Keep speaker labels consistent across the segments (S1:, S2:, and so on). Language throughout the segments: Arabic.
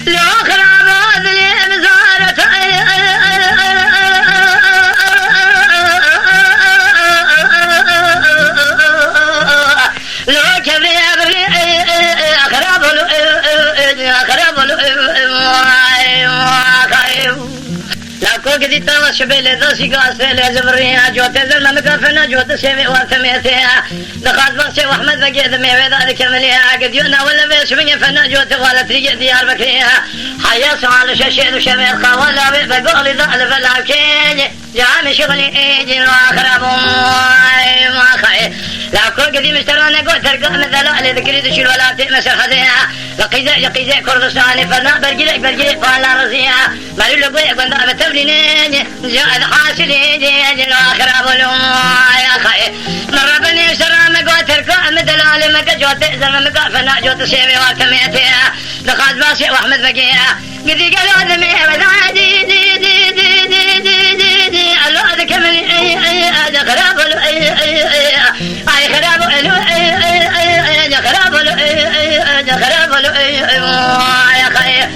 S1: لو خراب ذلي بزارة لو كبري خراب لاكو قدي توا شبيل دوسي قاسل زبريا جوت زلمه مكفنا جوت سيمي وارتميتها دخلت بخشي واحمد بقيت ميوي ذلك مليها قد يونا ولا بيش من فنا جوت غالت ريق ديار بكريها حيا سؤال ششيد وشمير قاولا بقولي ذالف العبكين جامي شغلي ايجي واخرب ما خاي لاكو قدي مشترانا قوت ترقى مثلا ذكري دشي ولا تمسر خزيها لقيزة كردستاني فنا برجلي فالا رزيها مالي لقوي قندا بتبليني جاء حاسلي جيجي الاخر ابو يا خاي مرة بني شرام قوت ترقى مثلا لمك جوت زلمة فنا جوت سيمي وارتميتها دخلت باسي واحمد بقيها قدي قالوا ذمي وذا دي دي دي دي دي دي دي دي قالوا هذا كمل هذا خراب اي خراب خراب يا خير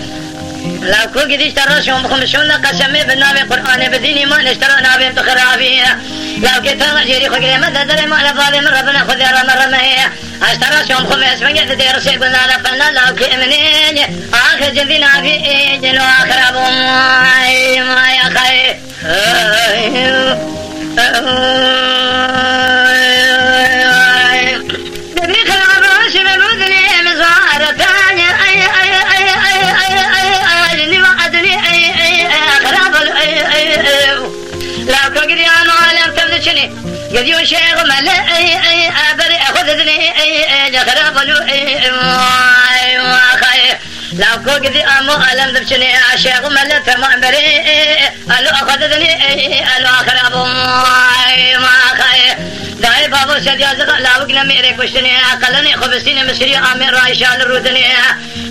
S1: لو كو قد اشترى شوم خمسون قسمي بالنبي قرآن بديني ما نشترى نبي تخرابيه لو كنت غيري خقري مدى دري ما لفاظي من ربنا خذ يرى مرة مهيه اشترى شوم خمس من قد دير سيقنا لفنا لو كمنين آخر جنبنا في ايجن واخر ابو ما يا خير دبي خراب راسي بمذني مزارة تانية لا كقدي أنا علم تبذشني قدي شيخ ملا أبري أخذني جخرب ما خير لا كقدي أمو علم تبشني شيخ ملا تمام بري ألو أخذني ألو أخرب ما خير داي بابو سديا زغ لا وقنا ميري كشتني أقلني خبستين مسري أمير رايشة الرودني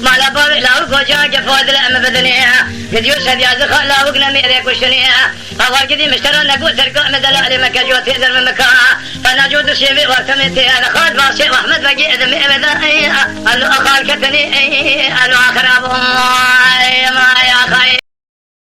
S1: مالا بابي لا وقوجا جفواد الأم بدني قديو سديا زغ لا وقنا ميري كشتني أول قدي مشترى نقو ترقى مدلا لمكة جوت يزر من مكة فانا جود سيبي وارتميتي أنا خالد باسي وأحمد بقي إذا مئبدا ألو أخال كتني ألو أخراب ما يا خير